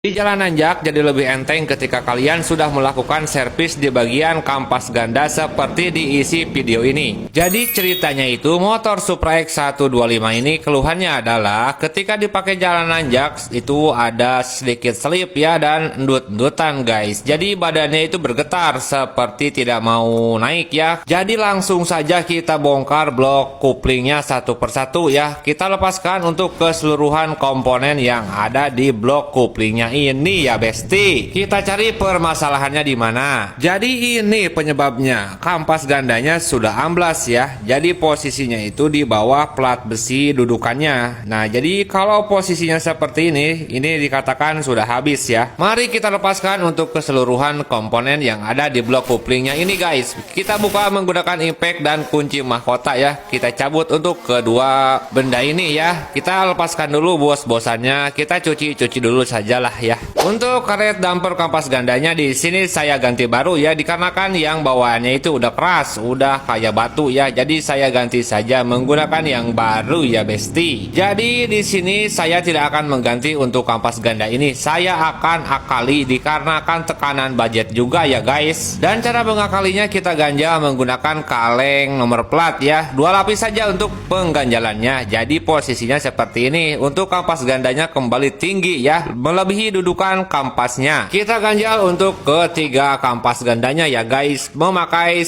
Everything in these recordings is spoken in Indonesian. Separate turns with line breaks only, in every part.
Di jalan nanjak jadi lebih enteng ketika kalian sudah melakukan servis di bagian kampas ganda seperti diisi video ini. Jadi ceritanya itu motor Supra X125 ini keluhannya adalah ketika dipakai jalan nanjak itu ada sedikit selip ya dan endut-endutan guys. Jadi badannya itu bergetar seperti tidak mau naik ya. Jadi langsung saja kita bongkar blok kuplingnya satu persatu ya. Kita lepaskan untuk keseluruhan komponen yang ada di blok kuplingnya ini ya besti. Kita cari permasalahannya di mana. Jadi ini penyebabnya. Kampas gandanya sudah amblas ya. Jadi posisinya itu di bawah plat besi dudukannya. Nah, jadi kalau posisinya seperti ini dikatakan sudah habis ya. Mari kita lepaskan untuk keseluruhan komponen yang ada di blok kuplingnya ini guys. Kita buka menggunakan impact dan kunci mahkota ya. Kita cabut untuk kedua benda ini ya. Kita lepaskan dulu bos-bosannya. Kita cuci dulu sajalah ya. Untuk karet damper kampas gandanya di sini saya ganti baru ya, dikarenakan yang bawaannya itu udah keras, udah kayak batu ya. Jadi saya ganti saja menggunakan yang baru ya besti. Jadi di sini saya tidak akan mengganti untuk kampas ganda ini. Saya akan akali dikarenakan tekanan budget juga ya guys. Dan cara mengakalinya kita ganjal menggunakan kaleng nomor plat ya. 2 lapis saja untuk pengganjalannya. Jadi posisinya seperti ini. Untuk kampas gandanya kembali tinggi ya, melebihi dudukan kampasnya. Kita ganjal untuk ketiga kampas gandanya ya guys. Memakai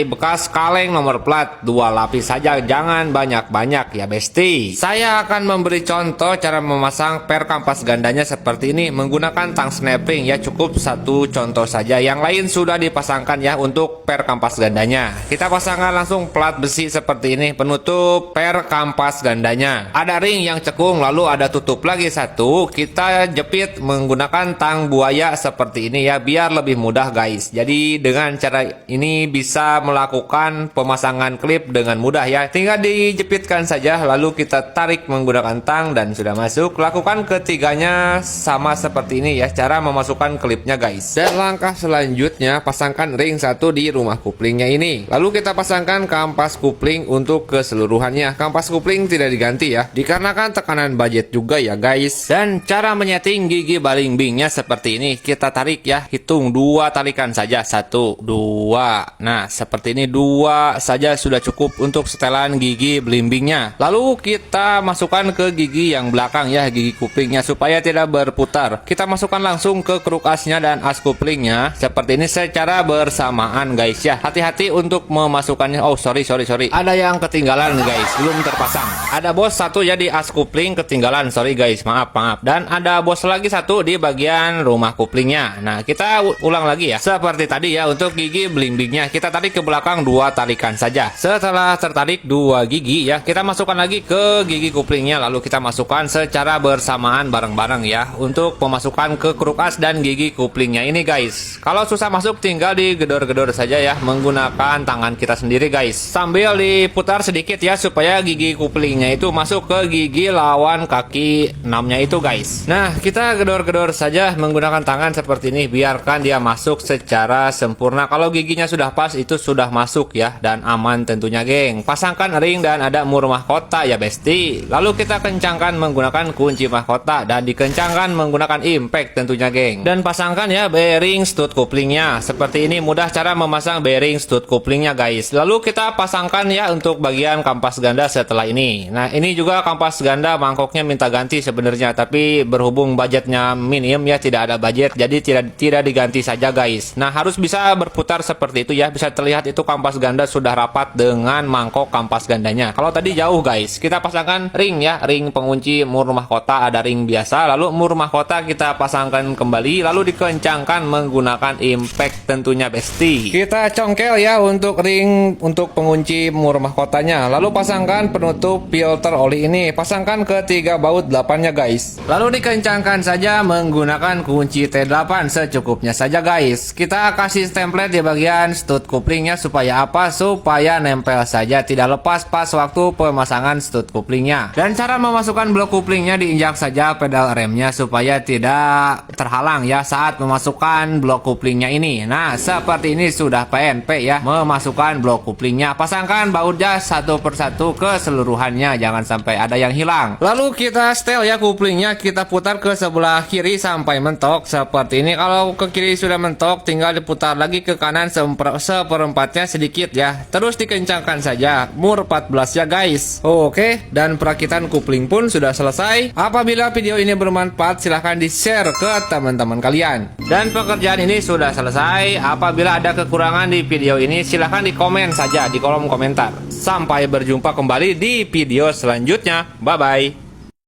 bekas kaleng nomor plat 2 lapis saja, jangan banyak-banyak ya besti. Saya akan memberi contoh cara memasang per kampas gandanya seperti ini menggunakan tang snapping ya, cukup satu contoh saja. Yang lain sudah dipasangkan ya untuk per kampas gandanya. Kita pasangkan langsung plat besi seperti ini penutup per kampas gandanya. Ada ring yang cekung lalu ada tutup lagi satu. Kita jepit menggunakan tang buaya seperti ini ya, biar lebih mudah guys. Jadi dengan cara ini bisa melakukan pemasangan klip dengan mudah ya. Tinggal dijepitkan saja lalu kita tarik menggunakan tang dan sudah masuk. Lakukan ketiganya sama seperti ini ya cara memasukkan klipnya guys. Dan langkah selanjutnya pasangkan ring satu di rumah kuplingnya ini. Lalu kita pasangkan kampas kupling untuk keseluruhannya. Kampas kupling tidak diganti ya, dikarenakan tekanan budget juga ya guys. Dan cara menyeting gigi balimbingnya seperti ini. Kita tarik ya, hitung 2 tarikan saja, 1, 2. Nah seperti ini 2 saja sudah cukup untuk setelan gigi belimbingnya. Lalu kita masukkan ke gigi yang belakang ya, gigi kuplingnya supaya tidak berputar. Kita masukkan langsung ke kruk asnya dan as kuplingnya seperti ini secara bersamaan guys ya. Hati-hati untuk memasukkannya. Oh sorry, ada yang ketinggalan guys, belum terpasang. Ada bos satu ya di as kupling ketinggalan, sorry guys, maaf. Dan ada bos lagi satu di bagian rumah kuplingnya. Nah kita ulang lagi ya seperti tadi ya. Untuk gigi belimbingnya kita tarik ke belakang 2 tarikan saja. Setelah tertarik 2 gigi ya, kita masukkan lagi ke gigi kuplingnya. Lalu kita masukkan secara bersamaan bareng-bareng ya untuk pemasukan ke kruk as dan gigi kuplingnya ini guys. Kalau susah masuk tinggal digedor-gedor saja ya menggunakan tangan kita sendiri guys, sambil diputar sedikit ya supaya gigi kuplingnya itu masuk ke gigi lawan kaki 6-nya itu guys. Nah kita gedor-gedor saja menggunakan tangan seperti ini, biarkan dia masuk secara sempurna. Kalau giginya sudah pas itu sudah masuk ya dan aman tentunya geng. Pasangkan ring dan ada mur mahkota ya besti. Lalu kita kencangkan menggunakan kunci mahkota dan dikencangkan menggunakan impact tentunya geng. Dan pasangkan ya bearing stud kuplingnya. Seperti ini mudah cara memasang bearing stud kuplingnya guys. Lalu kita pasangkan ya untuk bagian kampas ganda setelah ini. Nah ini juga kampas ganda mangkoknya minta ganti sebenarnya, tapi berhubung budgetnya minim ya, tidak ada budget, jadi tidak diganti saja guys. Nah harus bisa berputar seperti itu ya, bisa terlihat itu kampas ganda sudah rapat dengan mangkok kampas gandanya. Kalau tadi jauh guys, kita pasangkan ring ya, ring pengunci mur mahkota, ada ring biasa, lalu mur mahkota kita pasangkan kembali, lalu dikencangkan menggunakan impact tentunya besti. Kita congkel ya untuk ring untuk pengunci mur mahkotanya, lalu pasangkan penutup filter oli ini, pasangkan ketiga baut 8-nya guys. Lalu dikencangkan saja menggunakan kunci T8 secukupnya saja guys. Kita kasih template di bagian stud kuplingnya supaya apa? Supaya nempel saja, tidak lepas pas waktu pemasangan stud kuplingnya. Dan cara memasukkan blok kuplingnya, diinjak saja pedal remnya supaya tidak terhalang ya saat memasukkan blok kuplingnya ini. Nah seperti ini sudah PNP ya memasukkan blok kuplingnya. Pasangkan bautnya satu persatu keseluruhannya, jangan sampai ada yang hilang. Lalu kita setel ya kuplingnya, kita putar ke sebelah sebelah kiri sampai mentok seperti ini. Kalau ke kiri sudah mentok, tinggal diputar lagi ke kanan seperempatnya sedikit ya. Terus dikencangkan saja, mur 14 ya guys. Oke, dan perakitan kupling pun sudah selesai. Apabila video ini bermanfaat, silahkan di-share ke teman-teman kalian. Dan pekerjaan ini sudah selesai. Apabila ada kekurangan di video ini, silahkan di komen saja di kolom komentar. Sampai berjumpa kembali di video selanjutnya. Bye-bye.